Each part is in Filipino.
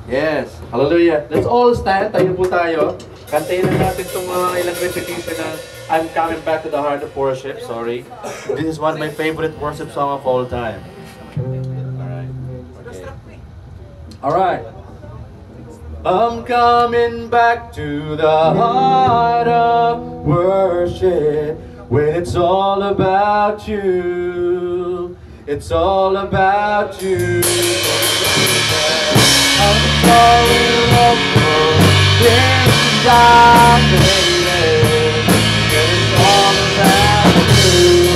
Yes. Hallelujah. Let's all stand. Tayo po tayo. Kantayin lang natin itong ilang repetition na I'm coming back to the heart of worship. Sorry. This is one of my favorite worship song of all time. Alright. Okay. Alright. I'm coming back to the heart of worship when it's all about you. It's all about you. I'm sorry, love, for things I made. It's all about you.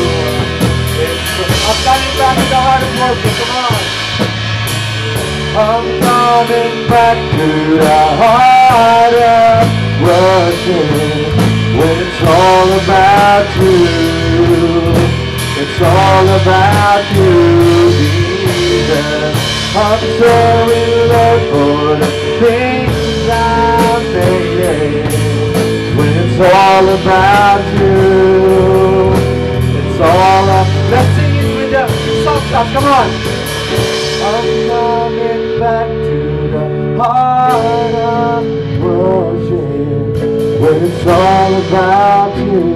I'm coming back to the heart of worship. Come on. I'm coming back to the heart of worship when it's all about you. It's all about you, Jesus. I'm sorry, Lord, for the things I've made. When it's all about you, it's all about. Let's sing it with the song stop. Come on. I'm coming back to the heart of worship when it's all about you.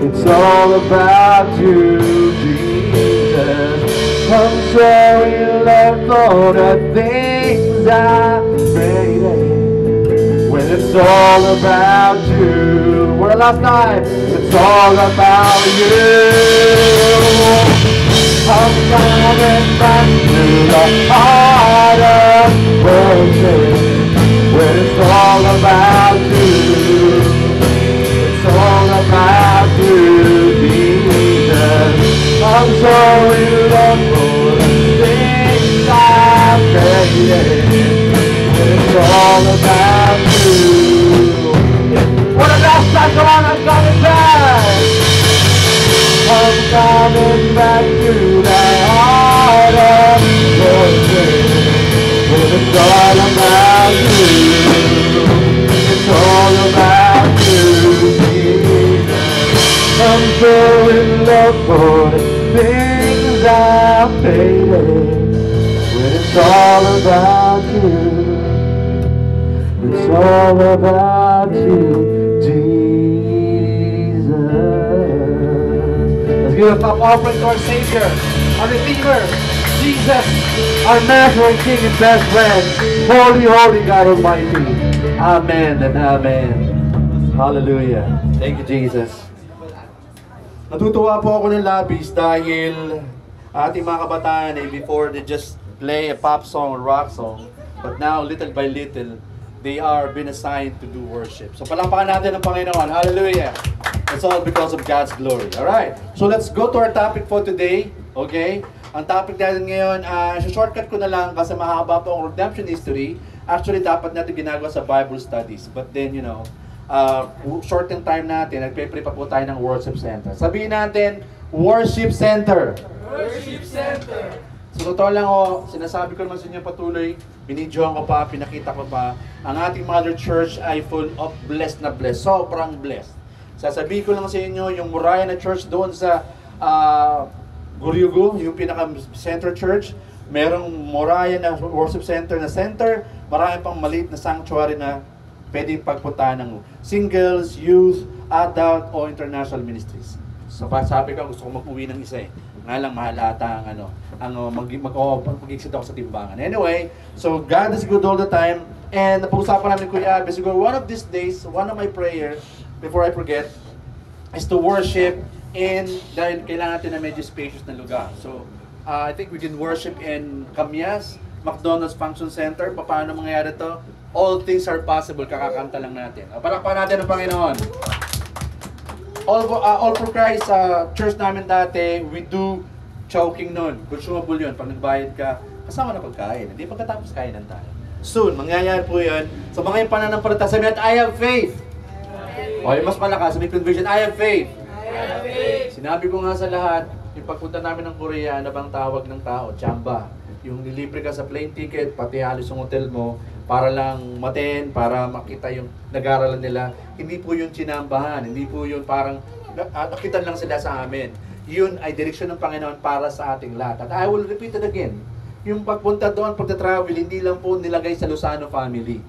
It's all about you, Jesus. I'm sorry, Lord, for the things I made. When it's all about you. For the last time, it's all about you. I'm coming back to the heart of worship when it's all about you. It's all about you, Jesus. I'm sorry, Lord, for the things I've made. It's all about you. What a last time, come on, I'm coming back. I'm coming back to the heart of worship when it's all about you. It's all about you, Jesus. I'm so in love for the things I've made. When it's all about you, it's all about you, Jesus. Let's give a top offering to our Savior, our Redeemer, Jesus, our Master and King and best friend. Holy, holy God Almighty. Amen and amen. Hallelujah. Thank you, Jesus. Natutuwa po ako ng labis dahil ating mga kabataan before they just play a pop song or rock song, but now little by little they are being assigned to do worship. So palakpakan natin ang Panginoon. Hallelujah. It's all because of God's glory. Alright. So let's go to our topic for today. Okay? Ang topic natin ngayon, shortcut ko na lang kasi mahaba po ang redemption history. Actually, dapat natin ginagawa sa Bible studies. But then, you know, short yung time natin, nagpe-pray pa po tayo ng worship center. Sabihin natin, worship center. Worship Center. So, totoo lang sinasabi ko naman sa inyo patuloy, binidyohan ko pa, pinakita ko pa, ang ating mother church ay full of blessed na blessed. Sobrang blessed. Sasabihin ko lang sa inyo, yung Muraya na church doon sa Guryugu, yung pinaka-center church, merong Muraya na worship center, marami pang maliit na sanctuary na pwedeng pagpuntahan ng singles, youth, adult, o international ministries. So, sabi ko, gusto ko mag-uwi ng isa eh. Nga lang, mahal ata mag-exit ako sa timbangan. Anyway, so God is good all the time. And napag-usapan namin Kuya Abe, siguro one of these days, one of my prayers, before I forget, is to worship dahil kailangan natin na medyo spacious na lugar. So, I think we can worship in Camyas, McDonald's Function Center. Paano mangyayari to? All things are possible. Kakakanta lang natin. Palakpakan natin ang Panginoon. All for Christ, church namin dati, we do choking nun. Consumable yun. Pag nagbayad ka, kasama na pagkain. Hindi pagkatapos kainan tayo. Soon, mangyayari po yun. So mga yung pananampalataya, sabihin natin, I have faith. O yung mas malakas, may conviction, I have faith. I have faith. Sinabi ko nga sa lahat, yung pagpunta namin ng Korea, ano bang tawag ng tao? Chamba. Yung nilibre ka sa plane ticket, pati halos yung hotel mo, para lang maten, para makita yung nag-aaralan nila. Hindi po yung chinambahan, hindi po yung parang nakitan lang sila sa amin. Yun ay direksyon ng Panginoon para sa ating lahat. At I will repeat it again. yung pagpunta doon, pagta-travel, hindi lang po nilagay sa Lozano family.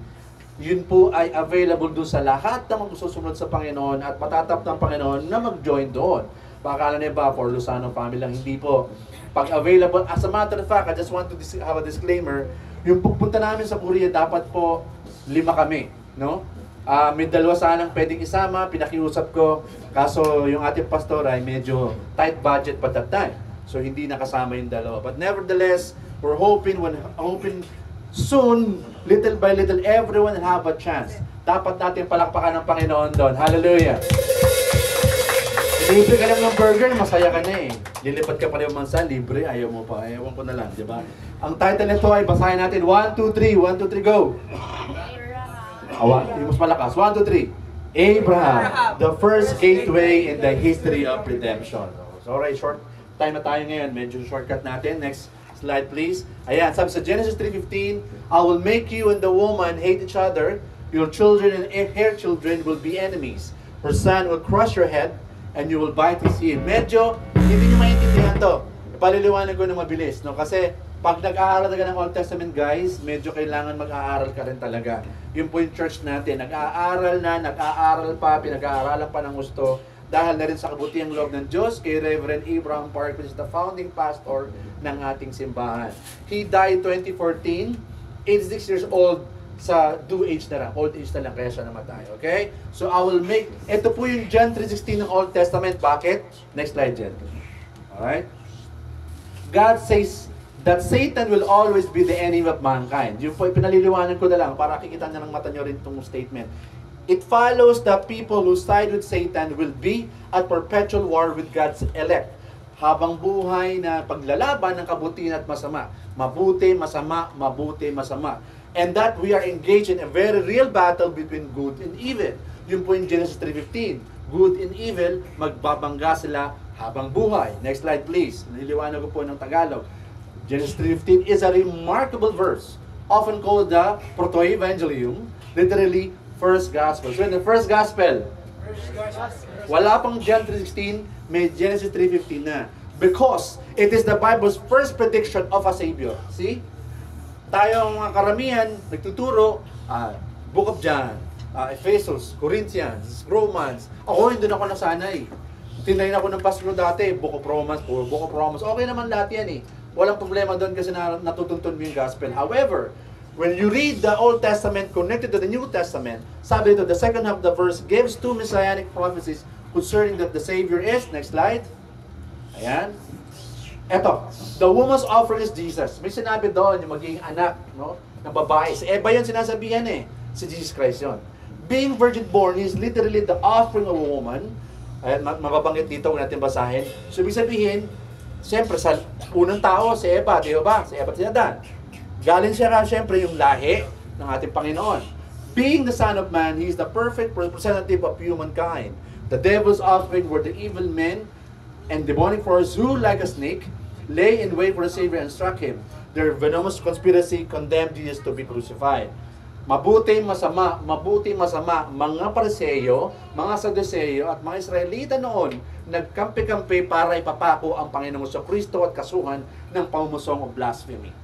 Yun po ay available doon sa lahat na magsusunod sa Panginoon at matatap ng Panginoon na mag-join doon. Baka na ba for Lozano family lang? Hindi po. Pag available, as a matter of fact, I just want to have a disclaimer, yung pagpunta namin sa Korea, dapat po 5 kami, no? May 2 sanang pwedeng isama, pinakiusap ko, kaso yung ating pastor ay medyo tight budget pa that time. So hindi nakasama yung 2. But nevertheless, we're hoping soon, little by little, everyone will have a chance. Dapat natin palakpakan ng Panginoon doon. Hallelujah! Libre ka lang ng burger, masaya ka na eh. Lilipat ka pa rin mansa, libre, ayaw mo pa. Ewan ko na lang, di ba? Ang title nito ay basahin natin. 1, 2, 3. 1, 2, 3, go! Yung mas malakas. 1, 2, 3. Abraham, the first gateway in the history of redemption. So, alright, short time na tayo ngayon. Medyo shortcut natin. Next slide, please. Ayan, sabi sa Genesis 3:15, I will make you and the woman hate each other. Your children and her children will be enemies. Her son will crush your head, and you will bite his heel. Medyo, hindi nyo maintindihan to. Paliliwanag ko na mabilis, no? Kasi, pag nag-aaral ka ng Old Testament, guys, medyo kailangan mag-aaral ka rin talaga. Yun po yung church natin. Nag-aaral pa, pinag-aaralan pa ng gusto. Dahil na rin sa kabutihang loob ng Diyos, kay Reverend Abraham Park, which is the founding pastor ng ating simbahan. He died 2014, 86 years old, sa due age na lang, old age na lang, kaya siya namatay, okay? So I will make, ito po yung John 3:16 ng Old Testament, bakit? Next slide, Jen. Alright? God says that Satan will always be the enemy of mankind. Yung po, pinaliliwanan ko na lang, para kikita niya ng mata niyo rin itong statement. It follows that people who side with Satan will be at perpetual war with God's elect. Habang buhay na paglalaban ng kabutihan at masama. Mabuti, masama, mabuti, masama. And that we are engaged in a very real battle between good and evil. Yun po yung Genesis 3:15. Good and evil, magbabangga sila habang buhay. Next slide please. Nililiwanag ko po ng Tagalog. Genesis 3:15 is a remarkable verse, often called the Proto-Evangelium, literally first gospel. So in the first gospel, wala pang John 3:16, may Genesis 3:15 na. Because it is the Bible's first prediction of a Savior. See? Tayo mga karamihan, nagtuturo, Book of John, Ephesus, Corinthians, Romans. Ako, hindi ako nasanay. Tinayin ako ng pastor dati, Book of Romans, Book of Romans. Okay naman lahat yan eh. Walang problema doon kasi natutuntun mo yung gospel. However, when you read the Old Testament connected to the New Testament, sabi dito, the second half of the verse gives 2 messianic prophecies concerning that the Savior is, next slide. Ayan. Eto, the woman's offering is Jesus. May sinabi doon, yung magiging anak, no, ng babae. Si Eva yun sinasabihan eh. Si Jesus Christ yun. Being virgin born is literally the offering of a woman. Ayan, mababanggit dito, huwag natin basahin. So, ibig sabihin, siyempre, sa unang tao, si Eva, di ba? Si Eva at si Adan. Galing siya siyempre, yung lahi ng ating Panginoon. Being the Son of Man, He is the perfect representative of humankind. The devil's offspring were the evil men and demonic forces who, like a snake, lay in wait for the Savior and struck Him. Their venomous conspiracy condemned Jesus to be crucified. Mabuti, masama, mga Pariseo, mga Saduceo, at mga Israelita noon, nagkampi-kampi para ipapako ang Panginoong Kristo at kasuhan ng pamumusong o blasphemy.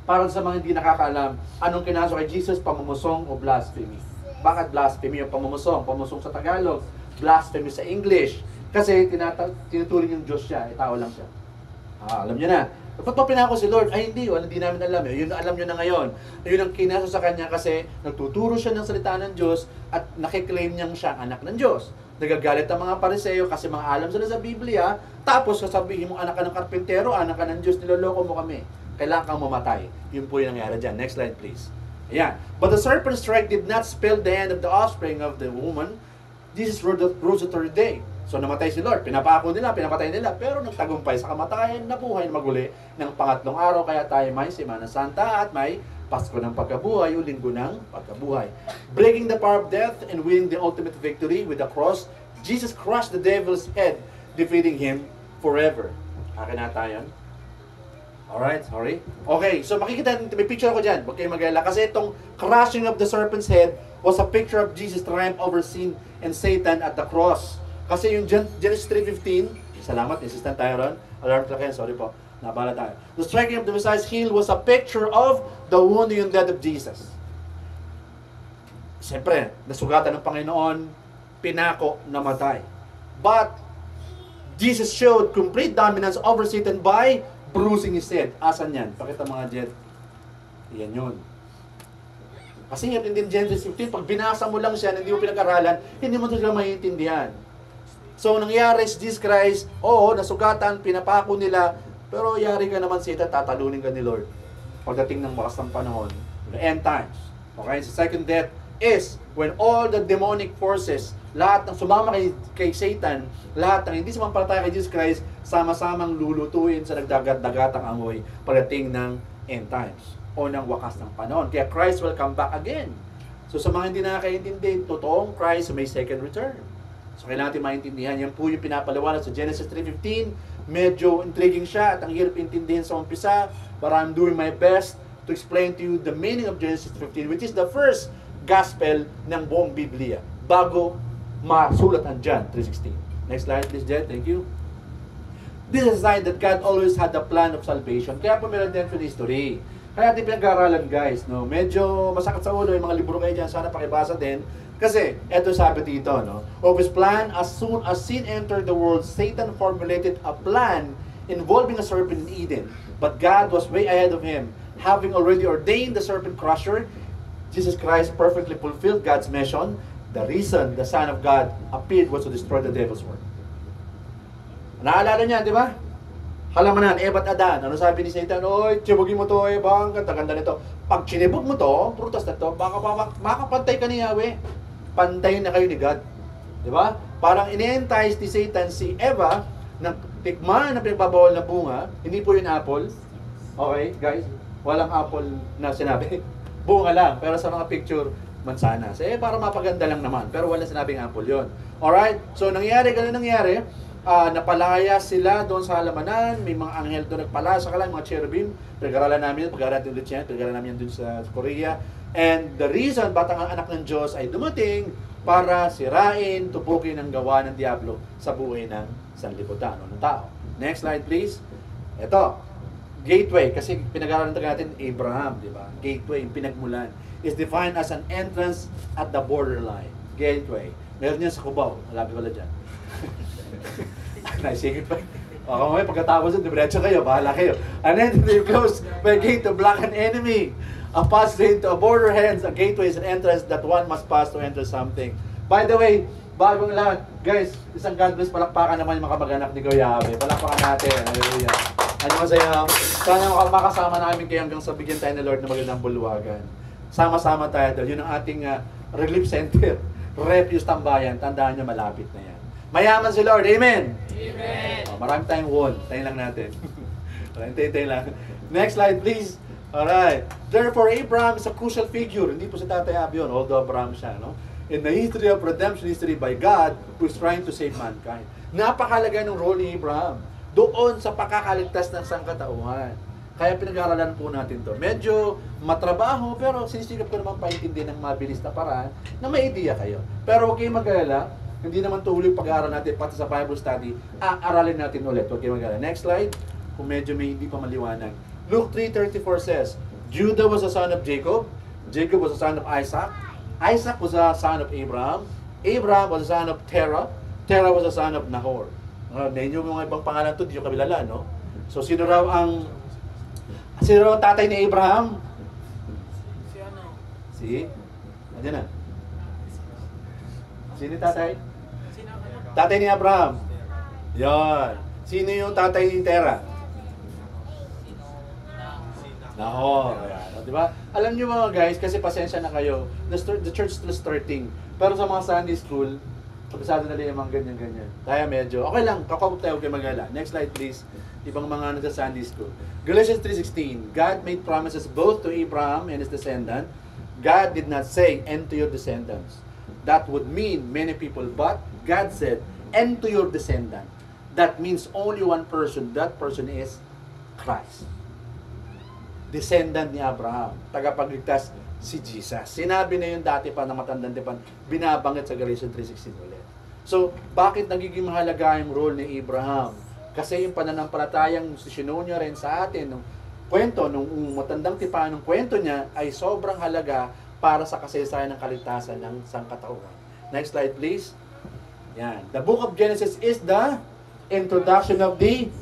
Para sa mga hindi nakakaalam, anong kinaso kay Jesus, pamumusong o blasphemy? Bakit blasphemy o pamumusong? Pamumusong sa Tagalog, blasphemy sa English. Kasi tinuturing yung Diyos siya, tao lang siya. Alam niyo na. Ba't pa pinako si Lord? Ay hindi namin alam. Yun alam niyo na ngayon. Yun ang kinaso sa kanya kasi nagtuturo siya ng salita ng Diyos at nakiklaim niyang siya anak ng Diyos. Nagagalit ang mga Pariseo kasi mga alam sila sa Biblia, tapos sasabihin mo anak ka ng karpintero, anak ka ng Diyos, niloloko mo kami. Kailangan kang mamatay. Yun po yung nangyari dyan. Next slide please. Ayan. But the serpent strike did not spell the end of the offspring of the woman. Jesus rose the third day. So namatay si Lord, pinapako nila, pinapatay nila, pero nagtagumpay sa kamatayan, nabuhay na maguli ng pangatlong araw, kaya tayo may Semana Santa at may Pasko ng Pagkabuhay o Linggo ng Pagkabuhay. Breaking the power of death and winning the ultimate victory with the cross, Jesus crushed the devil's head, defeating him forever. Akin na tayo. Alright, sorry. Okay, so makikita, may picture ako dyan, huwag kayong mag-alala, kasi itong crushing of the serpent's head was a picture of Jesus' triumph over sin and Satan at the cross. Kasi yung Genesis 3:15, salamat, insistent tayo ron. Alarm clock yan, sorry po. Nabala tayo. The striking of the Messiah's heel was a picture of the wounding and death of Jesus. Siyempre, nasugatan ng Panginoon, pinako, namatay. But, Jesus showed complete dominance over Satan by bruising his head. Asan yan? Pakita mga Jet. Yan yun. Kasi nga din Genesis 15, pag binasa mo lang siya, hindi mo pinag-aralan, hindi mo talaga maiintindihan. So, nangyari si Jesus Christ, oo, nasugatan, pinapako nila, pero yari ka naman Satan, tatalunin ka ni Lord. Pagdating ng bakas ng panahon, the end times. Okay, sa second death is when all the demonic forces, lahat ng sumama kay Satan, lahat ng hindi sumampalataya kay Jesus Christ, sama-samang lulutuin sa nagdagat-dagatang amoy pagdating ng end times o ng wakas ng panahon. Kaya Christ will come back again. So sa mga hindi nakakaintindi, totoong Christ may second return. So kailangan natin maintindihan. Yan po yung pinapaliwanag sa Genesis 3:15. Medyo intriguing siya at ang hirap intindihin sa umpisa. But I'm doing my best to explain to you the meaning of Genesis 3:15, which is the first gospel ng buong Biblia bago masulat ang John 3:16. Next slide please, Jen. Thank you. This is a sign that God always had a plan of salvation. Kaya po meron din for history. Kaya natin pinag-aaralan guys, no? Medyo masakit sa ulo yung mga libro kayo dyan. Sana pakibasa din. Kasi, eto sabi dito, no? Of His plan, as soon as sin entered the world, Satan formulated a plan involving a serpent in Eden. But God was way ahead of him. Having already ordained the serpent crusher, Jesus Christ perfectly fulfilled God's mission. The reason the Son of God appeared was to destroy the devil's work. Naalala niya, di ba? Halamanan, Eva at Adan. Ano sabi ni Satan? Oy, tsibugin mo to, Eva. Ang ganda nito. Pag chinibog mo to, prutas na to, baka makapantay ka ni Yahweh. Pantay na kayo ni God. Di ba? Parang in-entice ni Satan si Eva ng tikman na pinagbabawal na bunga. Hindi po yun apple. Okay, guys? Walang apple na sinabi. Bunga lang. Pero sa mga picture, mansanas. Para mapaganda lang naman. Pero wala sinabing apple yun. Alright? So, ganun nangyari. Napalaya sila doon sa halamanan, may mga anghel doon nagpala sa kanila, mga cherubim, pinag-aralan namin, pag-aralan ulit yan, pinag-aralan namin doon sa Korea. And the reason, batang ang anak ng Diyos ay dumating para sirain, tupukin ang gawa ng Diablo sa buhay ng sanlibutan o ng tao. Next slide please. Ito, gateway, kasi pinag-aralan natin Abraham, di ba? Gateway, pinagmulan, is defined as an entrance at the borderline. Gateway. Meron yan sa Cubao, malabi wala dyan. Naisingit pa. O kung may pagkatapos yun, diretso kayo, bahala kayo. And then they close by gate to block an enemy. A passage to a border hence, a gateway is an entrance that one must pass to enter something. By the way, bagong lahat, guys, isang God bless, palakpakan naman yung mga kamag-anak ni Kuya Abe. Palakpakan natin. Hallelujah. Ano masaya? Sana makasama namin kayo hanggang sa bigyan tayo ng Lord na magandang bulwagan. Sama-sama tayo doon. Yun ang ating relief center. Refuse Tambayan. Tandaan nyo, malapit na yan. Mayaman si Lord. Amen? Amen. Marami tayong wall. Tayo lang natin. Tayo lang. Next slide, please. Alright. Therefore, Abraham is a crucial figure. Hindi po si Tatay Ab yun, although Abraham siya, no? In the history of redemption history by God, who is trying to save mankind. Napakalaga ng role ni Abraham doon sa pakakaligtas ng sangkatauhan. Kaya pinag-aaralan po natin to. Medyo matrabaho, pero sinisigap ko naman paintindi ng mabilis na paraan na may idea kayo. Pero huwag kayong mag-alala. Hindi naman tuloy pag-aaral natin pati sa Bible study, aaralin natin ulit. Huwag kayong mag-alala. Next slide. Kung medyo may hindi pa maliwanag. Luke 3:34 says, Judah was the son of Jacob. Jacob was the son of Isaac. Isaac was the son of Abraham. Abraham was the son of Terah. Terah was the son of Nahor. Medyo mga ibang pangalan to, di yung kabilala, no? So, sino raw ang tatay ni Abraham? Si? Andiyan na. Sino yung tatay? Tatay ni Abraham. Yan. Sino yung tatay ni Terah? Nahor. Ayan. Di ba? Alam niyo mga guys, kasi pasensya na kayo, the church still starting. Pero sa mga Sunday school, pagkasado na yung mga ganyan-ganyan. Kaya medyo, okay lang, kakapot tayo, okay magala. Next slide please. Ibang mga nasa Sunday school. Galatians 3:16, God made promises both to Abraham and his descendant. God did not say, and to your descendants. That would mean many people, but God said, and to your descendant. That means only one person. That person is Christ. Descendant ni Abraham. Tagapagligtas si Jesus. Sinabi na yun dati pa na matandang tipan, binabanggit sa Galatians 3:16 ulit. So, bakit nagiging mahalaga yung role ni Abraham? Kasi yung pananampalatayang sinunyo rin sa atin, nung kwento, nung matandang tipa ng kwento niya, ay sobrang halaga para sa kasaysayan ng kaligtasan ng sangkatauhan. Next slide, please. Yan. The book of Genesis is the introduction of the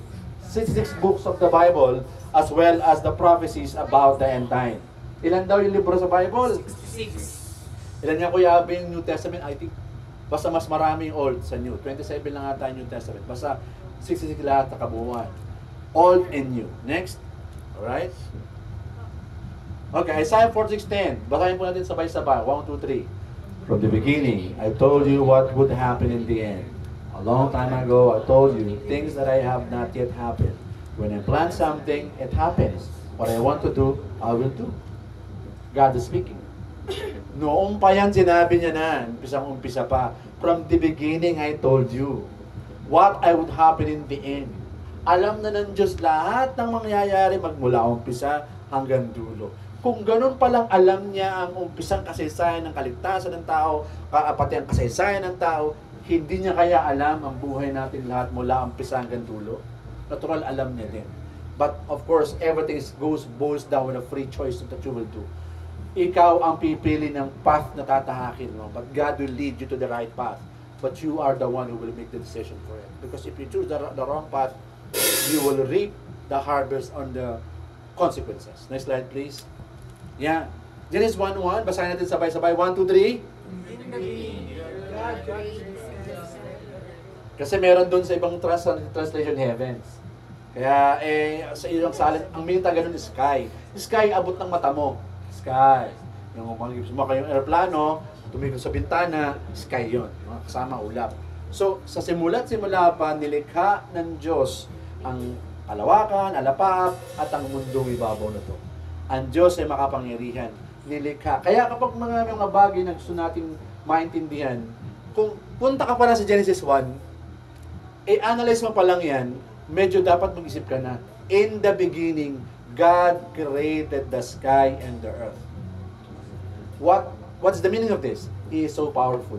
66 books of the Bible, as well as the prophecies about the end time. Ilan daw yung libro sa Bible? 66. Ilan nga Kuya Abe yung New Testament? I think, basta mas marami yung Old sa New. 27 lang ata yung New Testament. Basta 66 lahat na kabuuan. Old and New. Next. Alright? Okay, Isaiah 46:10. Basahin po natin sabay-sabay. 1, 2, 3. From the beginning, I told you what would happen in the end. A long time ago, I told you things that I have not yet happened. When I plan something, it happens. What I want to do, I will do. God is speaking. Noong pa yan, sinabi niya na, umpisang-umpisa pa. From the beginning, I told you what I would happen in the end. Alam na ng Diyos lahat ng mangyayari magmula umpisa hanggang dulo. Kung ganun palang alam niya ang umpisang kasaysayan ng kaligtasan ng tao, pati ang kasaysayan ng tao, hindi niya kaya alam ang buhay natin lahat mula umpisa hanggang dulo? Natural, alam niya din. But of course, everything boils down with a free choice that you will do. Ikaw ang pipili ng path na tatahakin mo, but God will lead you to the right path. But you are the one who will make the decision for it. Because if you choose the wrong path, you will reap the harvest on the consequences. Next slide, please. Yeah. Genesis 1:1. Basahin natin sabay-sabay. 1, 2, 3. Kasi meron doon sa ibang translation heavens. Kaya sa ilang salin, ang minita ganun is sky. Sky, abot ng mata mo. Sky. Yung sumakay yung aeroplano, tumigil sa bintana, sky yun. Kasama ulap. So, sa simula pa, nilikha ng Diyos ang kalawakan, alapap, at ang mundong ibabaw na to. Ang Diyos ay makapangyarihan, nilikha. Kaya kapag mga bagay na gusto natin maintindihan, kung punta ka pa na sa Genesis 1, i-analyze mo pa lang yan, medyo dapat mag-isip ka na, in the beginning, God created the sky and the earth. What's the meaning of this? He is so powerful.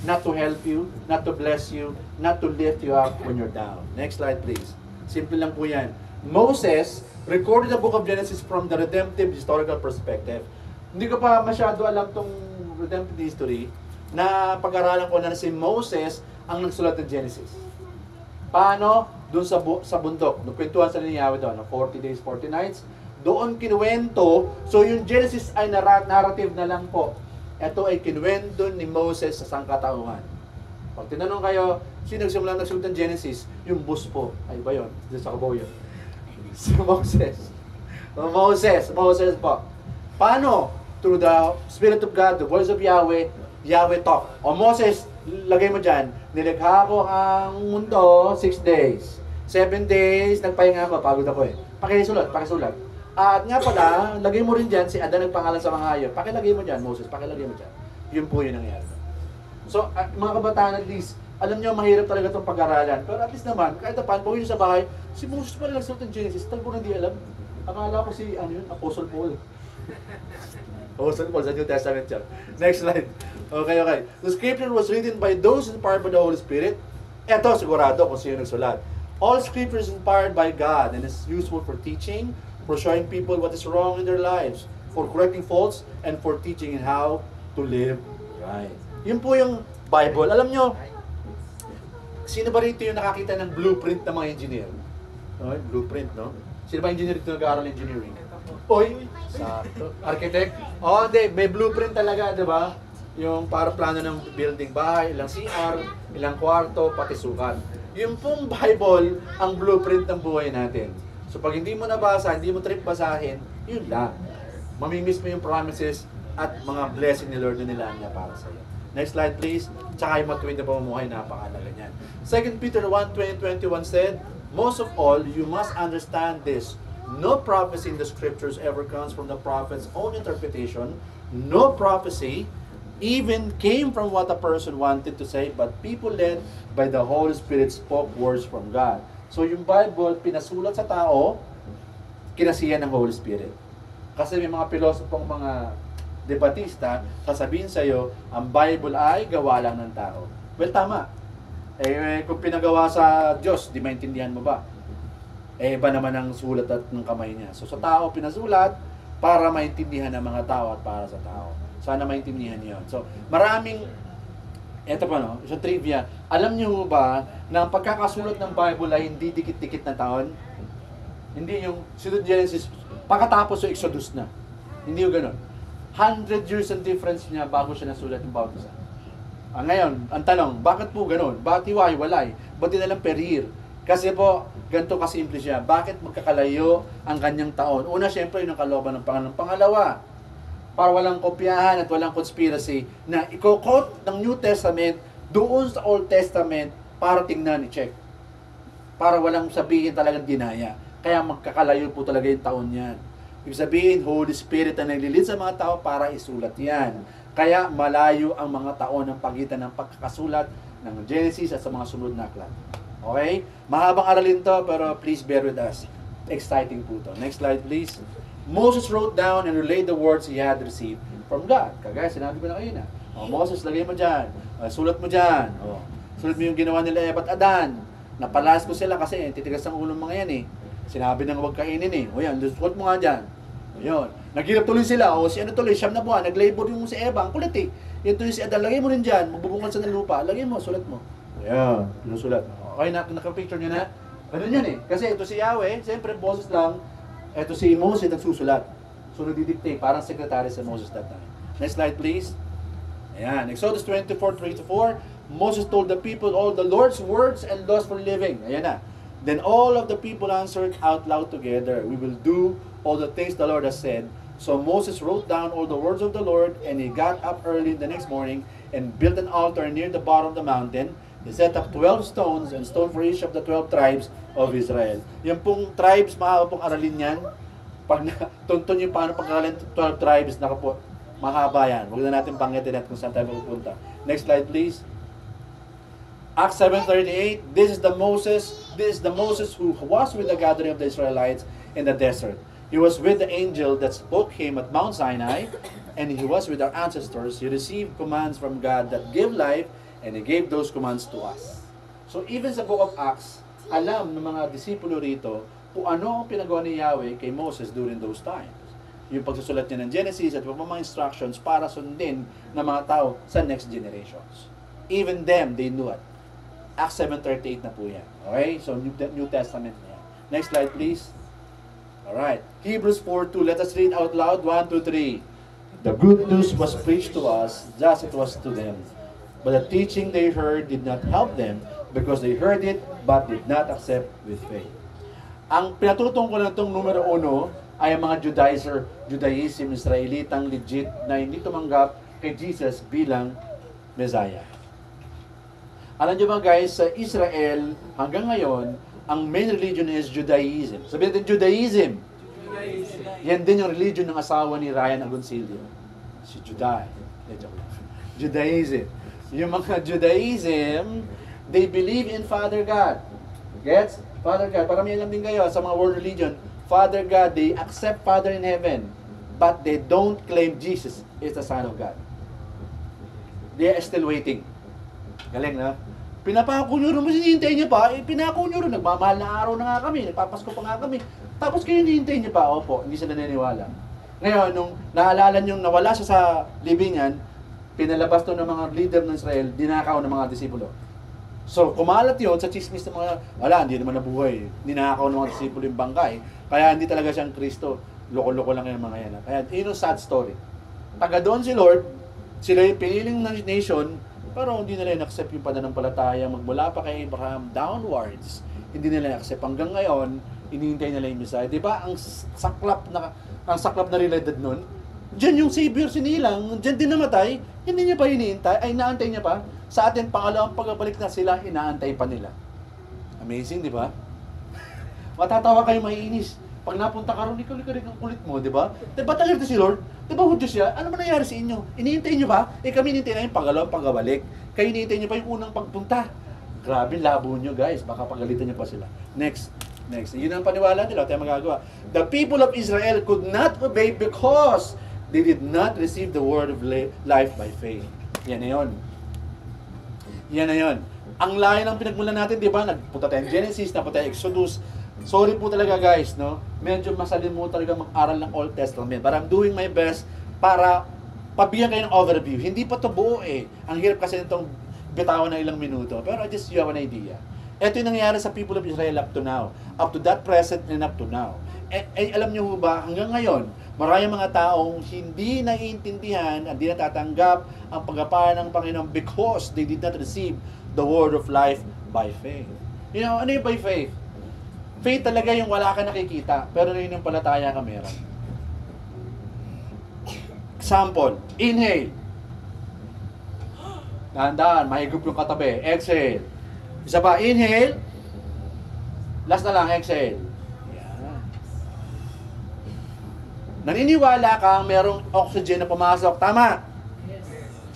Not to help you, not to bless you, not to lift you up when you're down. Next slide, please. Simple lang po yan. Moses recorded the book of Genesis from the redemptive historical perspective. Hindi ko pa masyado alam tong redemptive history na pag-aralan ko na si Moses ang nagsulat ng Genesis. Paano? Doon sa bundok. Nagkwentuhan sa ni Yahweh doon, 40 days, 40 nights. Doon kinuwento. So yung Genesis ay narrative na lang po. Ito ay kinuwento ni Moses sa sangkatauhan. Pag tinanong kayo, sino nagsulat ng Genesis? Yung bus po. Ay ba yun? Sa kabaw yun. Si Moses. Moses po. Paano? Through the Spirit of God, the voice of Yahweh, Yahweh talk. O Moses, lagay mo dyan, nilikha ko ang mundo 6 days. 7 days, nagpahinga ako, pagod ako eh. Pakisulat. At nga pala, lagay mo rin dyan, si Adan nagpangalan sa mga hayop. Pakilagay mo dyan, Moses, pakilagay mo dyan. Yun po yung nangyari. So, mga kabataan, at least, alam nyo, mahirap talaga itong pag-aralan. Pero at least naman, kahit na paano, pagawin nyo sa bahay, si Moses pala nagsulat ng Genesis, talagang ko hindi alam. Akala ko si, Apostle Paul. Apostle Paul sa New Testament siya. Next slide. Okay. The scripture was written by those inspired by the Holy Spirit. Eto, sigurado kung sino nagsulat. All scripture is inspired by God and is useful for teaching, for showing people what is wrong in their lives, for correcting faults, and for teaching in how to live right. Yun po yung Bible. Alam nyo, sino ba rito yung nakakita ng blueprint ng mga engineer? Okay, blueprint, no? Sino ba engineer dito nag-aaral ng engineering? Oy, sakto. Architect? Hindi, may blueprint talaga, di ba? Yung para plano ng building bahay, ilang CR, ilang kwarto, pati sukat. Yung pong Bible, ang blueprint ng buhay natin. So pag hindi mo nabasa, hindi mo trip basahin, yun lang. Mamimiss mo yung promises at mga blessing ni Lord na nila niya para sa iyo. Next slide please. Tsaka yung matuwid na pamumuhay, napakalaga niyan. 2 Peter 1:20-21 said, most of all, you must understand this. No prophecy in the scriptures ever comes from the prophet's own interpretation. No prophecy even came from what a person wanted to say, but people led by the Holy Spirit spoke words from God. So yung Bible, pinasulat sa tao, kinasiyan ng Holy Spirit. Kasi may mga pilosopong mga debatista, sasabihin sa'yo, ang Bible ay gawa lang ng tao. Well, tama. Kung pinagawa sa Diyos, di maintindihan mo ba? Iba naman ang sulat at ng kamay niya. So sa tao, pinasulat para maintindihan ng mga tao at para sa tao. Sana maintindihan niyo. So maraming, eto pa no, sa trivia, alam niyo ba na ang pagkakasulat ng Bible ay hindi dikit-dikit na taon? Hindi yung sunod Genesis, pagkatapos yung Exodus na. Hindi yung ganun. 100 years ang difference niya bago siya nasulat yung bawat isa. Ngayon, ang tanong, bakit po ganun? Bakit hiwa-hiwalay? Ba't di nalang per year? Kasi po, ganito kasimple siya. Bakit magkakalayo ang kanyang taon? Una, syempre, yung kalooban ng Panginoon. Pangalawa, para walang kopyahan at walang conspiracy na i-quote ng New Testament doon sa Old Testament para tingnan, i-check. Para walang sabihin talagang dinaya. Kaya magkakalayo po talaga yung taon yan. Ibig sabihin, Holy Spirit ang naglilid sa mga tao para isulat yan. Kaya malayo ang mga taon ng pagitan ng pagkakasulat ng Genesis at sa mga sunod na aklat. Okay? Mahabang aralin to, pero please bear with us. Exciting po to. Next slide, please. Moses wrote down and relayed the words he had received from God. Kagaya, sinabi ko na kayo na. Moses, lagay mo dyan. Sulat mo dyan. Sulat mo yung ginawa nila Eva at Adan. Napalas ko sila kasi titigas ang ulo mga yan eh. Sinabi nang huwag kainin eh. O yan, sulat mo nga dyan. Ayun. Naghirap tuloy sila. O si ano tuloy, siyam na buwan. Nag-labor yung si Eva. Ang kulit eh. Yung tuloy si Adan, lagay mo rin dyan. Magbubungan sa ng lupa. Lagay mo, sulat mo. Ayan. Sulat. Okay, naka-picture nyo na. Ganun yan eh. Kasi ito si Yahweh, siyempre Moses lang. Ito si Moses nagsusulat. So nagdidictate. Parang secretary sa Moses that time. Next slide please. Ayan. Exodus 24:3-4. Moses told the people all the Lord's words and laws for living. Ayan na. Then all of the people answered out loud together, we will do all the things the Lord has said. So Moses wrote down all the words of the Lord, and he got up early the next morning and built an altar near the bottom of the mountain. He set up 12 stones, and stone for each of the 12 tribes of Israel. Yung pong tribes, mahaba pong aralin yan. Pag tuntun yung paano pag-aralin 12 tribes, po, mahaba yan. Huwag na natin banggitin at kung saan tayo pupunta. Next slide please. Acts 7:38. This is the Moses who was with the gathering of the Israelites in the desert. He was with the angel that spoke him at Mount Sinai, and he was with our ancestors. He received commands from God that give life, and he gave those commands to us. So even sa book of Acts, alam ng mga disipulo rito kung ano ang pinagawa ni Yahweh kay Moses during those times. Yung pagsusulat niya ng Genesis at mga instructions para sundin ng mga tao sa next generations. Even them, they knew it. Acts 7:38 na po yan. Okay? So New Testament na yan. Next slide please. Alright. Hebrews 4:2. Let us read out loud. 1, 2, 3. The good news was preached to us just as it was to them. But the teaching they heard did not help them because they heard it but did not accept with faith. Ang pinatutong ko lang itong numero 1 ay ang mga Judaism, Israelitang legit na hindi tumanggap kay Jesus bilang Messiah. Alam niyo ba guys, sa Israel hanggang ngayon, ang main religion is Judaism. Sabihin natin Judaism. Yan din yung religion ng asawa ni Ryan Agoncillo. Si Juday. Judaism. Yung mga Judaism, they believe in Father God. Gets? Father God. Para may alam din kayo sa mga world religion, Father God, they accept Father in heaven, but they don't claim Jesus is the Son of God. They are still waiting. Galing na? Pinapako nyo rin, hinihintay nyo pa, pinako nyo rin, nagmamahal na araw na nga kami, nagpapasko pa nga kami, tapos kayo hinihintay nyo pa, opo, hindi sila naniniwala. Ngayon, nung naalala nyo nawala siya sa libingan, pinalabas to ng mga leader ng Israel, dinakaw ng mga disipulo. So, kumalat yun sa chismis ng mga, wala, hindi naman nabuhay, ninakaw ng mga disipulo yung bangkay, kaya hindi talaga siyang Kristo, loko-loko lang yung mga yan. Kaya, yun yung sad story. Taga doon si Lord, sila yung piniling nation, pero hindi nila in-accept yung pananampalataya magmula pa kay Abraham downwards. Hindi nila in-accept. Hanggang ngayon, inihintay nila yung Messiah. Di ba? Ang saklap na realidad nun, diyan yung Savior sinilang, diyan din namatay, hindi niya pa hinihintay, ay inaantay niya pa. Sa atin, pangalawang pagbalik na sila, inaantay pa nila. Amazing, di ba? Matatawa kayo, maiinis. Pag napunta ka ron, ikaw ang kulit mo, di ba? Di ba talaga si Lord? Di ba Diyos siya? Ano ba nangyari sa inyo? Inihintay niyo ba? Kami hinihintay na yung pangalawang pagbalik. Kayo hinihintay niyo pa yung unang pagpunta. Grabe, labo niyo guys. Baka pagalitan niyo pa sila. Next. Yun ang paniwala nila. Tayo magagawa. The people of Israel could not obey because they did not receive the word of life by faith. Yan na yun. Ang layo ng pinagmulan natin, di ba? Nagpunta tayong Genesis, napunta tayong Exodus. Sorry po talaga guys, no? Medyo masalim mo talaga mag-aral ng Old Testament. But I'm doing my best para pabigyan kayo ng overview. Hindi pa to buo eh. Ang hirap kasi nitong bitawan ng ilang minuto. Pero just you have an idea. Ito yung nangyayari sa people of Israel up to now. Up to that present and up to now. Alam niyo ba, hanggang ngayon, maraming mga taong hindi naiintindihan at hindi natatanggap ang pagpapala ng Panginoon because they did not receive the word of life by faith. You know, ano yung by faith? Faith talaga yung wala ka nakikita, pero yun yung palataya ka meron. Example, inhale. Dahan-dahan, mahigop yung katabi. Exhale. Isa pa, inhale. Last na lang, exhale. Yan. Naniniwala kang merong oxygen na pumasok. Tama?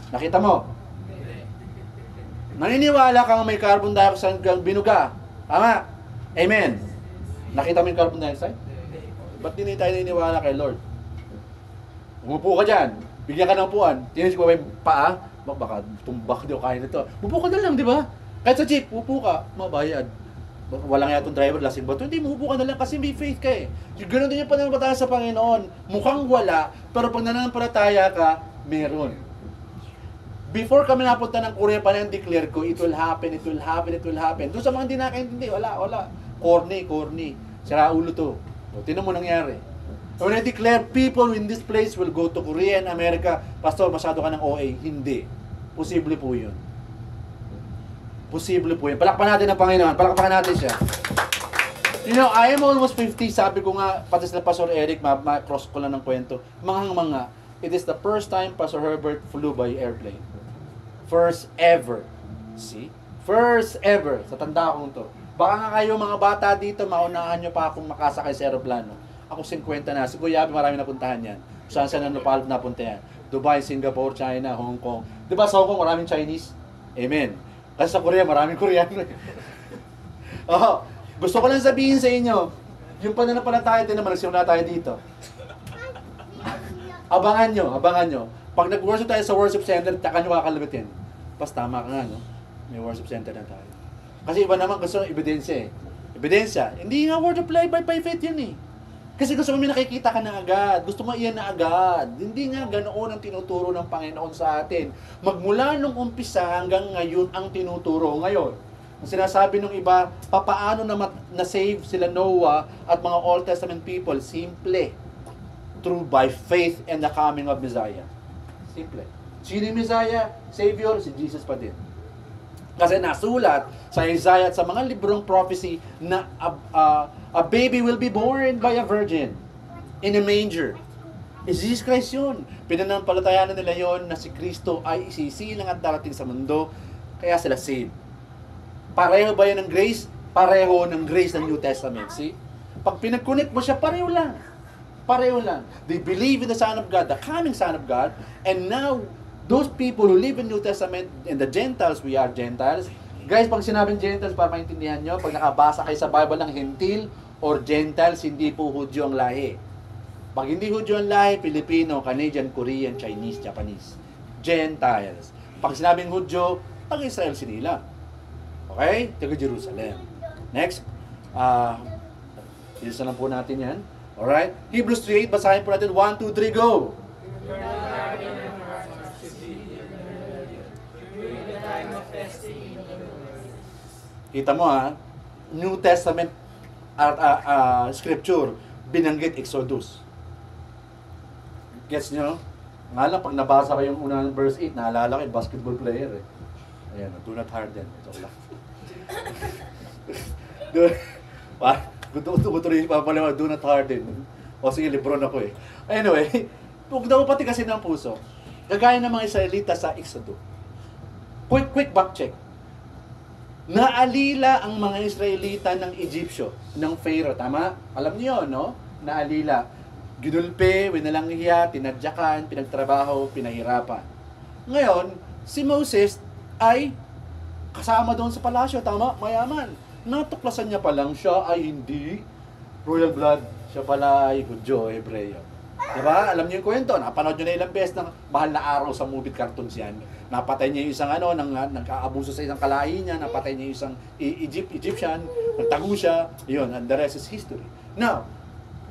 Nakita mo? Naniniwala kang may carbon dioxide kang binuga. Tama? Amen. Nakita mo yung carbon dioxide? Ba't hindi tayo naniniwala kay Lord? Umupo ka dyan. Bigyan ka ng upuan. Tinis ko ba yung paa? Baka tumbak di o kaya nito. Upo ka na lang, di ba? Kahit sa jeep, upo ka. Mabayad. Walang nga itong driver, lasing ba ito? Hindi, umupo ka na lang kasi may faith ka eh. Ganun din yung pananampalataya sa Panginoon. Mukhang wala, pero pag nananampalataya ka, meron. Before kami napunta ng Korea, pa declare ko, it will happen, it will happen, it will happen. Doon sa mga hindi nakaintindi, wala. Corny. Sira ulo to. O, tinan mo nangyari. When I declare people in this place will go to Korea and America, Pastor, masyado ka ng OA. Hindi. Posible po yun. Posible po yun. Palakpan natin ang Panginoon. Palakpakan natin siya. You know, I am almost 50. Sabi ko nga, pati sila Pastor Eric, ma-cross ko lang ng kwento. Manghang-manga. It is the first time Pastor Herbert flew by airplane. First ever. See? First ever. Sa tanda kong to. Baka nga kayo mga bata dito, maunahan nyo pa akong makasakay sa aeroplano. Ako 50 na. Si Kuya Abi, marami napuntahan yan. Saan na napunta yan? Dubai, Singapore, China, Hong Kong. Di ba sa Hong Kong maraming Chinese? Amen. Kasi sa Korea, maraming Koreano. Gusto ko lang sabihin sa inyo, yung pananampalataya din naman, nagsimula tayo dito. Abangan nyo. Pag nag-worship tayo sa worship center, taka nyo kakalabitin. Pas tama ka nga, no? May worship center na tayo. Kasi iba naman gusto ng ebidensya eh. Ebidensya, hindi nga word of life by faith yun eh. Kasi gusto mo may nakikita ka na agad. Gusto mo iyan na agad. Hindi nga ganoon ang tinuturo ng Panginoon sa atin. Magmula nung umpisa hanggang ngayon ang tinuturo ngayon. Ang sinasabi ng iba, papaano na-save sila Noah at mga Old Testament people? Simple. Through by faith and the coming of Messiah. Simple. Sino yung Messiah? Savior? Si Jesus pa din. Kasi nasulat sa Isaiah at sa mga librong prophecy na a baby will be born by a virgin in a manger. Jesus Christ yun. Pinanampalatayanan nila yon na si Kristo ay isisilang at darating sa mundo, kaya sila saved. Pareho ba yan ng grace? Pareho ng grace ng New Testament. See? Pag pinag-connect mo siya, pareho lang. Pareho lang. They believe in the Son of God, the coming Son of God, and now, those people who live in New Testament, and the Gentiles, we are Gentiles. Guys, pag sinabing Gentiles, para maintindihan nyo, pag nakabasa kayo sa Bible ng Gentil or Gentiles, hindi po Hudyo ang lahi. Pag hindi Hudyo ang lahi, Filipino, Canadian, Korean, Chinese, Japanese. Gentiles. Pag sinabing Hudyo, taga-Israel sinila. Okay? Taga-Jerusalem. Next. Ilisa lang po natin yan. Alright? Hebrews 3:8, basahin po natin. 1, 2, 3, go! Kita mo New Testament scripture, binanggit Exodus. Gets nyo? Nga lang, pag nabasa ko yung unang verse 8, naalala ko yung basketball player eh. Ayan, do not harden. Ito lang. Gutuloy pa pala, do not harden. O sige, Lebron ako eh. Anyway, huwag daw pati kasi ng puso. Kagaya ng mga Israelita sa Exodus. Quick back check. Naalila ang mga Israelita ng Egyptyo, ng Pharaoh, tama? Alam niyo, no? Naalila. Ginulpe, winalanghiya, tinadyakan, pinagtrabaho, pinahirapan. Ngayon, si Moses ay kasama doon sa palasyo, tama? Mayaman. Natuklasan niya pa lang siya ay hindi royal blood. Siya pala ay Hudyo, Hebreo. Diba? Alam niyo yung kwento. Napanood niyo na ilang beses ng Mahal na Araw sa movie cartoons yan. Napatay niya yung isang nag-aabuso sa isang kalahi niya, napatay niya yung isang Egyptian, nagtago siya, yun, and the rest is history. Now,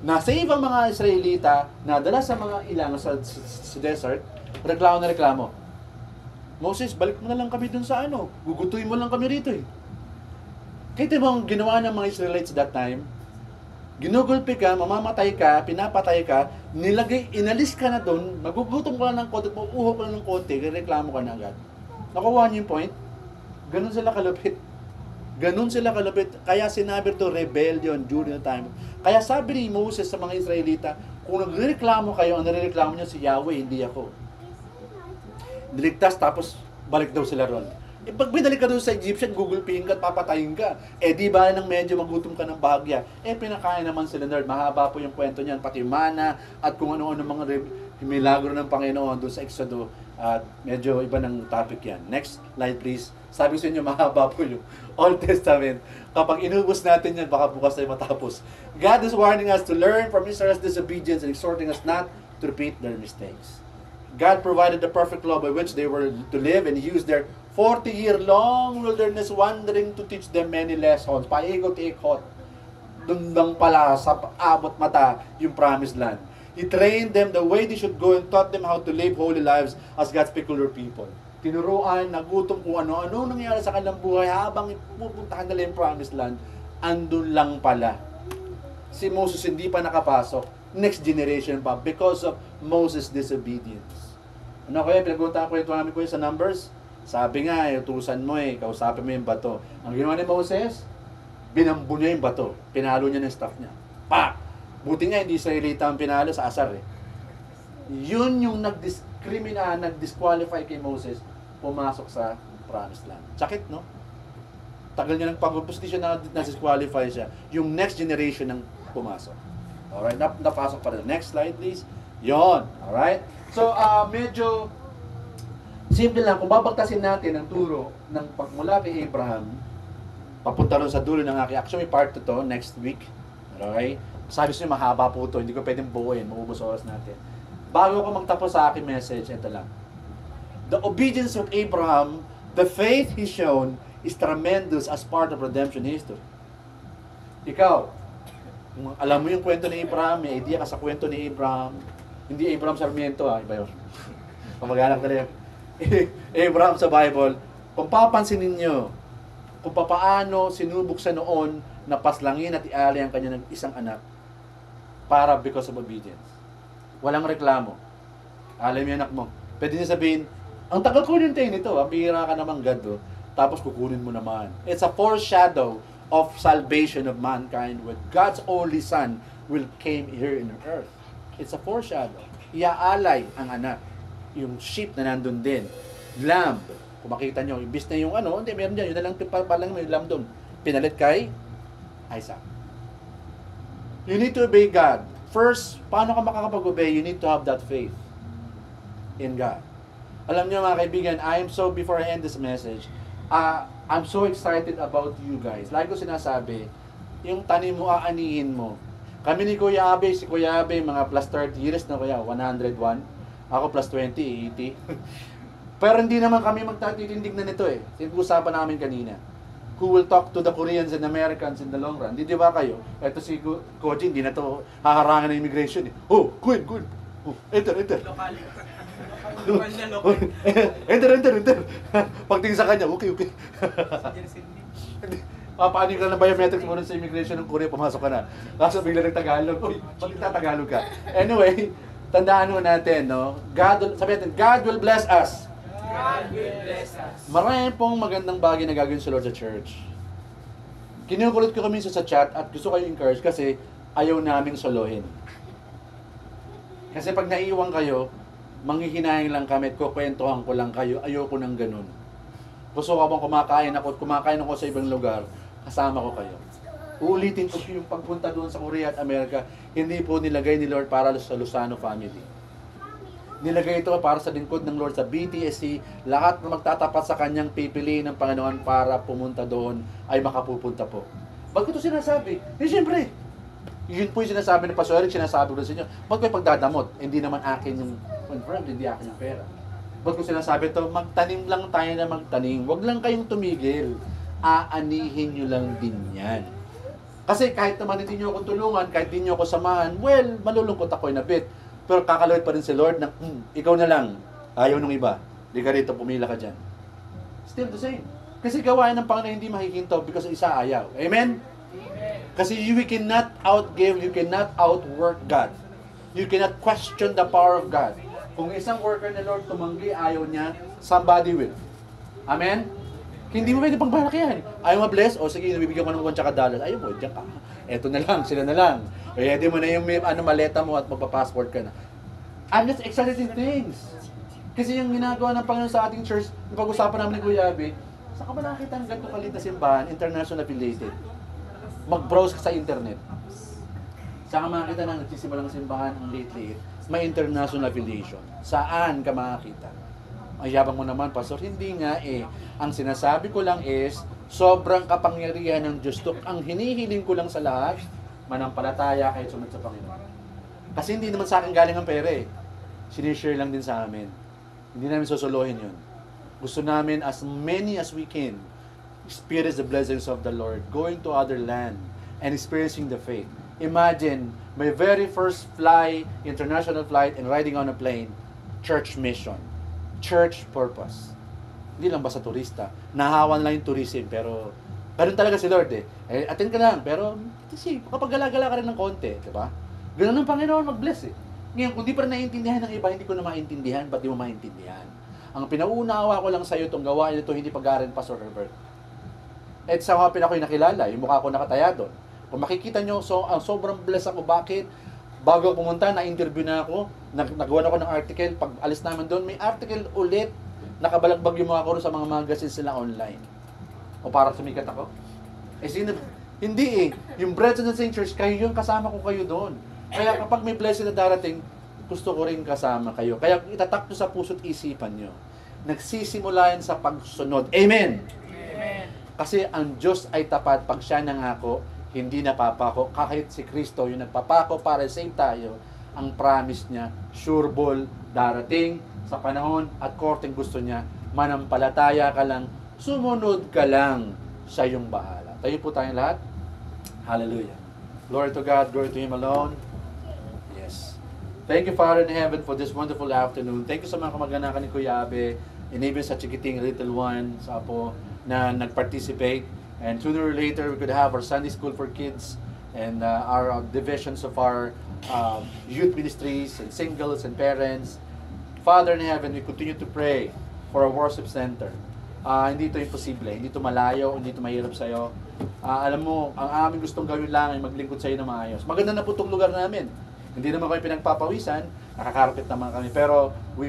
nasa ibang mga Israelita, nadala sa mga ilang sa desert, reklamo. Moses, balik mo na lang kami dun sa gugutuin mo lang kami rito eh. Kahit mo ang ginawa ng mga Israelites that time, ginugulpi ka, mamamatay ka, pinapatay ka, inalis ka na doon, magugutom ka lang ng konti, uuho ka lang ng konti, reklamo ka na agad. Nakuha niyo yung point? Ganun sila kalupit. Kaya sinabi ito, rebellion during the time. Kaya sabi ni Moses sa mga Israelita, kung nagreklamo kayo, ang nireklamo niyo si Yahweh, hindi ako. Niligtas, tapos balik daw sila ron. Pag binalik ka doon sa Egyptian, gugulpihin ka at papatayin ka. Di ba nang medyo magutom ka ng bahagya? Pinakain naman sila, Lord. Mahaba po yung kwento niyan, pati mana at kung ano-ano mga milagro ng Panginoon doon sa Exodo. At medyo iba ng topic yan. Next slide please. Sabi sa inyo, mahaba po yung Old Testament. Kapag inubos natin yan, baka bukas tayo matapos. God is warning us to learn from Israel's disobedience and exhorting us not to repeat their mistakes. God provided the perfect law by which they were to live, and He used their 40-year-long wilderness wandering to teach them many lessons. Paikot-ikot. Dundang pala sa abot mata yung promised land. He trained them the way they should go and taught them how to live holy lives as God's peculiar people. Tinuruan, nagutom kung ano nangyari sa kanilang buhay habang pupuntahan nila yung promised land. Andun lang pala. Si Moses hindi pa nakapasok. Next generation pa because of Moses' disobedience. Ano kaya, pinag-uuntaan ko ito namin ko sa Numbers? Sabi nga, utusan mo kausapin mo yung bato. Ang ginawa ni Moses, binambo niya yung bato. Pinalo niya ng staff niya. Pa! Buti nga, hindi Israelita ang pinalo sa asar Yun yung nag-disqualify kay Moses, pumasok sa promised land. Sakit, no? Tagal niya ng pag-postisyon na disqualify siya. Yung next generation ang pumasok. Alright, napasok pa rin. Next slide, please. Yon, alright? So, medyo simple lang. Kung babagtasin natin ang turo ng pagmula kay Abraham, papunta rin sa dulo ng aking. Actually, part 2 to, next week. Okay? Sabi siya, mahaba po ito. Hindi ko pwedeng buuin. Maubos oras natin. Bago ko magtapos sa aking message, ito lang. The obedience of Abraham, the faith he shown, is tremendous as part of redemption history. Ikaw, alam mo yung kwento ni Abraham, may idea ka sa kwento ni Abraham. Hindi Abraham Sarmiento, iba yun. Kamag-anak na rin. Abraham sa Bible, kung papansinin nyo, kung papaano sinubok sa noon na paslangin at iali ang kanya ng isang anak para because of obedience. Walang reklamo. Alam yung anak mo. Pwede niya sabihin, ang tagal ko rin tayo nito, bihira ka naman God, tapos kukunin mo naman. It's a foreshadow of salvation of mankind when God's only Son will came here in earth. It's a foreshadow. Iaalay ang anak. Yung sheep na nandun din. Lamb. Kung makita nyo, ibis na yung hindi, meron dyan. Yun na lang, palang may lamb doon. Pinalit kay Isaac. You need to obey God. First, paano ka makakapag-obey? You need to have that faith in God. Alam nyo mga kaibigan, before I end this message, I'm so excited about you guys. Like ko sinasabi, yung tanim mo, aanihin mo. Kami ni Kuya Abe, si Kuya Abe, mga plus 30 years na kuya, 101. Ako plus 20, 80. Pero hindi naman kami magtatitindig na nito Usapan namin kanina. Who will talk to the Koreans and Americans in the long run? Di ba kayo? Ito si Koji, hindi na to haharangan ng immigration Oh, Queen. Oh, enter. Lokal na lokal. Enter. Pagtingin sa kanya, okay. Papaano ka ng biometrics mo sa immigration ng Korea, pumasok ka na. Kaso bigla nag-Tagalog. Uy, bakit Tagalog ka? Anyway, tandaan mo natin, sabi natin, God will bless us. God will bless us. Marami pong magandang bagay na gagawin sa Lord sa church. Kinukulot ko kami sa chat at gusto kayo encourage kasi ayaw naming solohin. Kasi pag naiwan kayo, manghihinayang lang kami at kukwentuhan ko lang kayo, ayoko nang ganun. Gusto ko bang kumakain ako sa ibang lugar, kasama ko kayo. Uulitin ko yung pagpunta doon sa Korea at Amerika, hindi po nilagay ni Lord para sa Lozano family. Nilagay ito para sa lingkod ng Lord sa BTSC, lahat na magtatapat sa kanyang pipiliin ng Panginoon para pumunta doon ay makapupunta po. Bago ito sinasabi? Siyempre, Yun po yung sinasabi ng Pastor Eric, sinasabi ko sa inyo, ba't ko pagdadamot? Hindi naman akin yung, confirmed, hindi akin yung pera. Ba't ko sinasabi ito, magtanim lang tayo na magtanim. Huwag lang kayong tumigil. Aanihin nyo lang din yan. Kasi kahit naman hindi nyo ako tulungan, kahit hindi nyo ako samahan, well, malulungkot ako in a bit. Pero kakalawit pa rin si Lord na, ikaw na lang, ayaw nung iba. Di ka rito, pumila ka dyan. Still the same. Kasi gawain ng Panginoon hindi mahihinto because isa ayaw. Amen? Kasi you cannot outgive, you cannot outwork God. You cannot question the power of God. Kung isang worker na Lord tumanggi, ayaw niya, somebody will. Amen? Hindi mo pwede pagbalaki yan. Ayaw ma-bless, o sige, nabibigyan ko ng $1 $. Ayaw mo, diyan ka. Eto na lang, sila na lang. Ready mo na yung maleta mo at magpa-passport ka na. I'm just excited things. Kasi yung ginagawa ng Panginoon sa ating church, yung pag-usapan namin ni Kuya Abe, saan ka ba nakakita ng ganito kalit na simbahan, international affiliated? Mag-browse ka sa internet. Saan ka makakita ng nagsisimulang simbahan ang late-late? May international affiliation. Saan ka makakita? Ang yabang mo naman, Pastor, hindi nga eh. Ang sinasabi ko lang is, sobrang kapangyarihan ng Diyos to. Ang hinihiling ko lang sa lahat, manampalataya kahit sumunod sa Panginoon. Kasi hindi naman sa akin galing ang pera eh. Sinishare lang din sa amin. Hindi namin susuluhin yun. Gusto namin as many as we can experience the blessings of the Lord, going to other land and experiencing the faith. Imagine, my very first international flight and riding on a plane, church mission, church purpose. Hindi lang basta turista. Nahawan lang yung tourism, pero ganun talaga si Lord eh. Attend ka lang, pero kasi kapag gala-gala ka rin ng konti, di ba? Ganun ang Panginoon mag-bless eh. Ngayon, kung di pa rin naiintindihan ng iba, hindi ko na maintindihan, ba't di mo maintindihan? Ang pinauunawa ko lang sa iyo, itong gawain ito, hindi pag-aaral Pastor Herbert. At sa mga ako'y nakilala, yung mukha ko nakataya doon. Kung makikita nyo, sobrang bless ako. Bakit? Bago ako pumunta, na-interview na ako, nagawa na ako ng article, pag alis namin doon, may article ulit, nakabalagbag yung mga ko sa mga magazines nila online. O para sumikat ako? Hindi eh. Yung Brethren of St. Church, kayo yung kasama ko kayo doon. Kaya kapag may blessing na darating, gusto ko rin kasama kayo. Kaya itatak nyo sa puso't isipan nyo. Nagsisimula yan sa pagsunod. Amen! Amen. Kasi ang Diyos ay tapat. Pag siya nangako, hindi napapako. Kahit si Kristo, yung nagpapako para save tayo, ang promise niya, sure ball, darating sa panahon at korteng gusto niya, manampalataya ka lang, sumunod ka lang, siya yung bahala. Tayo po tayong lahat. Hallelujah. Glory to God, glory to Him alone. Yes. Thank you, Father in heaven, for this wonderful afternoon. Thank you sa mga kamag-anakan ni Kuya Abe, and even sa chikiting little one, sa apo, na nag-participate. And sooner or later, we could have our Sunday school for kids and our divisions of our youth ministries and singles and parents. Father in heaven, we continue to pray for a worship center. Hindi ito imposible, hindi ito malayo, hindi ito mahirap sa'yo. Alam mo, ang aming gustong gawin lang ay maglingkod sa'yo na maayos. Maganda na po itong lugar namin. Hindi naman kami pinagpapawisan, nakakarapit naman kami. Pero we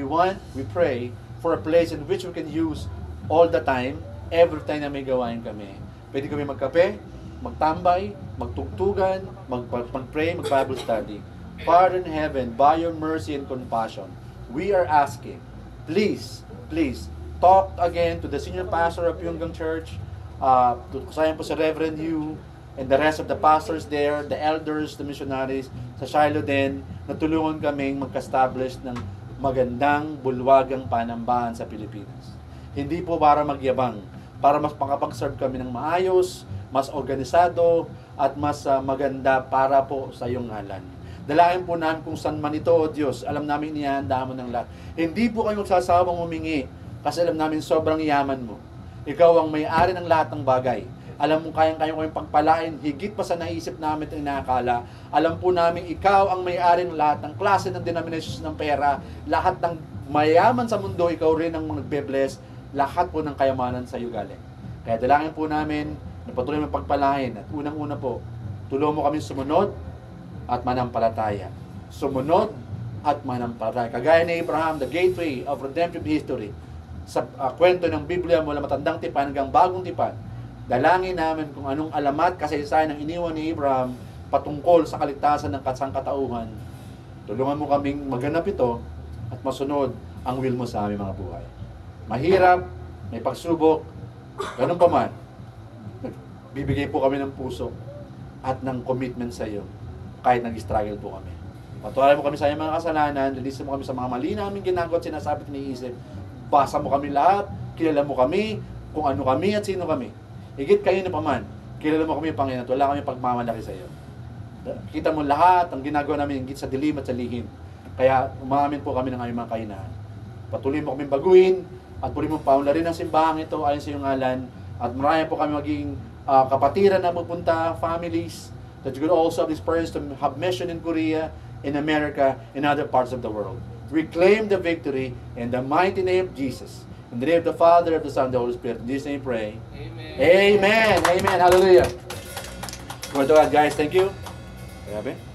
pray for a place in which we can use all the time, every time na may gawain kami. Pwede kami magkape, magtambay, magtugtugan, mag-pray, mag-Bible study. Father in heaven, by your mercy and compassion, we are asking, please, talk again to the senior pastor of Yunggang Church, kasama po sa Reverend Yu, and the rest of the pastors there, the elders, the missionaries, sa Shiloh din, na tulungan kaming mag-establish ng magandang bulwagang panambahan sa Pilipinas. Hindi po para magyabang, para mas makapag-serve kami ng maayos, mas organisado, at mas maganda para po sa iyong ngalan. Dalangin po namin kung saan man ito, O Diyos, alam namin inihanda mo ng lahat. Hindi po kayo magsasawang humingi, kasi alam namin sobrang yaman mo. Ikaw ang may-ari ng lahat ng bagay. Alam mo, kayang-kaya ko yung pagpalain, higit pa sa naisip namin at inakala. Alam po namin, ikaw ang may-ari ng lahat ng klase ng denominations ng pera, lahat ng mayaman sa mundo, ikaw rin ang nagbe-bless, lahat po ng kayamanan sa iyo galing. Kaya dalangin po namin na patuloy mong pagpalain at unang-una po, tulungan mo kami sumunod at manampalataya. Sumunod at manampalataya. Kagaya ni Abraham, the gateway of redemptive history, sa kwento ng Biblia mula matandang tipan hanggang bagong tipan, dalangin namin kung anong alamat, kasaysayan ng iniwan ni Abraham patungkol sa kaligtasan ng sangkatauhan. Tulungan mo kaming maganap ito at masunod ang will mo sa aming mga buhay. Mahirap, may pagsubok, ganun pa man, bibigay po kami ng puso at ng commitment sa iyo kahit nag-struggle po kami. Patuloy mo kami sa iyong mga kasalanan, lilisin mo kami sa mga mali namin ginagawa at sinasabi at iniisip. Basa mo kami lahat, kilala mo kami, kung ano kami at sino kami. Higit kayo na paman, kilala mo kami, Panginoon, at wala kami pagmamalaki sa iyo. Kita mo lahat ang ginagawa namin higit sa dilim at sa lihim. Kaya umamin po kami ng aming mga kahinaan. Patuloy mo kami baguhin at patuloy mo paunlarin ang simbahan ito ayon sa iyong ngalan. At marami po kami maging kapatiran na pupunta, families, that you could also have these parents to have mission in Korea, in America, in other parts of the world. Reclaim the victory in the mighty name of Jesus. In the name of the Father, of the Son, and the Holy Spirit. In Jesus' name pray. Amen. Amen. Amen. Hallelujah. Glory to God, guys. Thank you. Grabe.